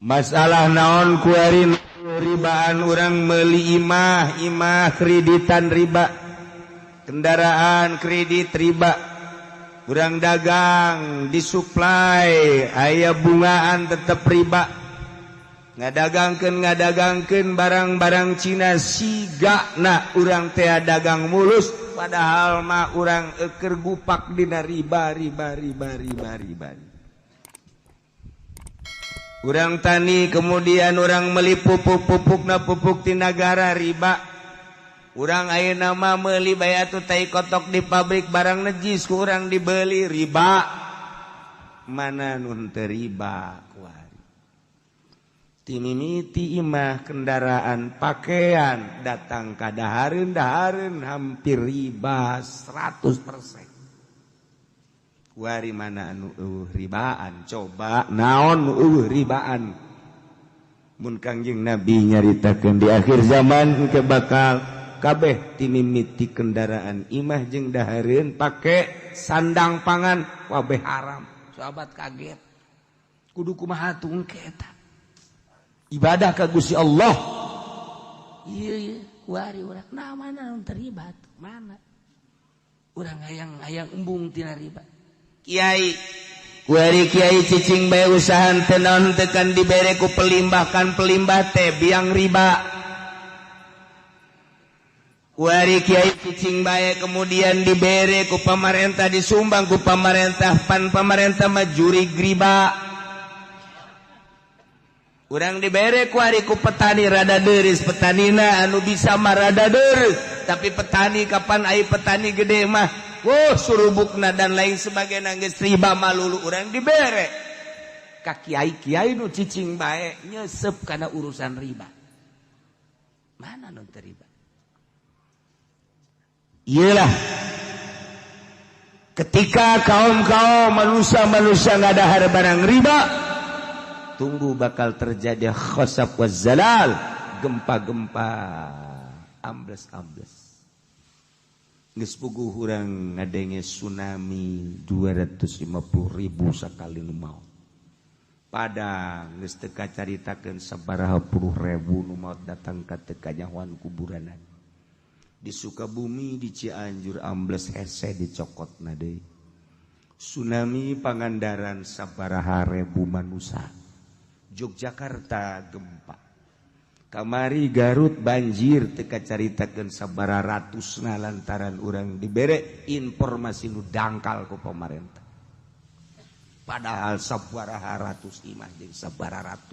Masalah naon kuarin ribaan orang meuli imah kreditan riba, kendaraan kredit riba, urang dagang disuplai aya bungaan tetep riba, ngadagangkeun barang-barang Cina sigana urang teh dagang mulus padahal mah urang keur gupak dina riba. Urang tani kemudian orang meuli pupuk-pupukna pupuk ti nagara riba. Urang ayeuna mah meuli bayatu tai kotok di pabrik barang najis ku urang dibeli riba. Mana nun teu riba kuari. Ti mimiti imah kendaraan pakaian datang ka dahareun hampir riba 100%. Kuari mana anu ribaan, coba naon ribaan. Mun Kangjeng Nabi nyaritakeun di akhir zaman ke bakal kabeh ti mimiti kendaraan imah jeung dahareun pake sandang pangan kabeh haram. Sahabat kaget. Kudu kumaha tungke eta. Ibadah ka Gusti Allah. Ieu kuari urang nah mana anu teribat? Mana? Urang hayang embung tina riba. Kiai kuari kiai cicing bae usahan teu naon tekan dibere ku pelimbah teh biang riba. Kuari kiai cicing bae kemudian dibere ku pamarentah disumbang ku pamarentah pamarentah mah juri riba. Urang dibere kuari ku petani rada deureus petanina anu bisa mah rada deureus tapi petani kapan aya petani gede mah surubukna dan lain sebagainya geus riba malulu urang dibere ka kiai-kiai nu cicing bae nyesep kana urusan riba. Mana nu teu riba? Iyalah ketika kaum-kaum manusia ngadahar barang riba, tunggu bakal terjadi khosaf wazzalal, gempa-gempa, ambles-ambles. Geus puguh urang ngadenge tsunami 250.000 sakali nu maot. Padang geus teu kacaritakeun sabaraha puluh ribu nu maot datang ka teu kanyahoan kuburanan. Di Sukabumi di Cianjur ambles hese dicokotna deui. Tsunami Pangandaran sabaraha ribu manusa. Yogyakarta gempa. Kamari Garut banjir teka caritakeun sabaraha ratusna lantaran urang dibere informasi nu dangkal ku pamarentah. Padahal sabaraha ratus imah jeung sabaraha ratus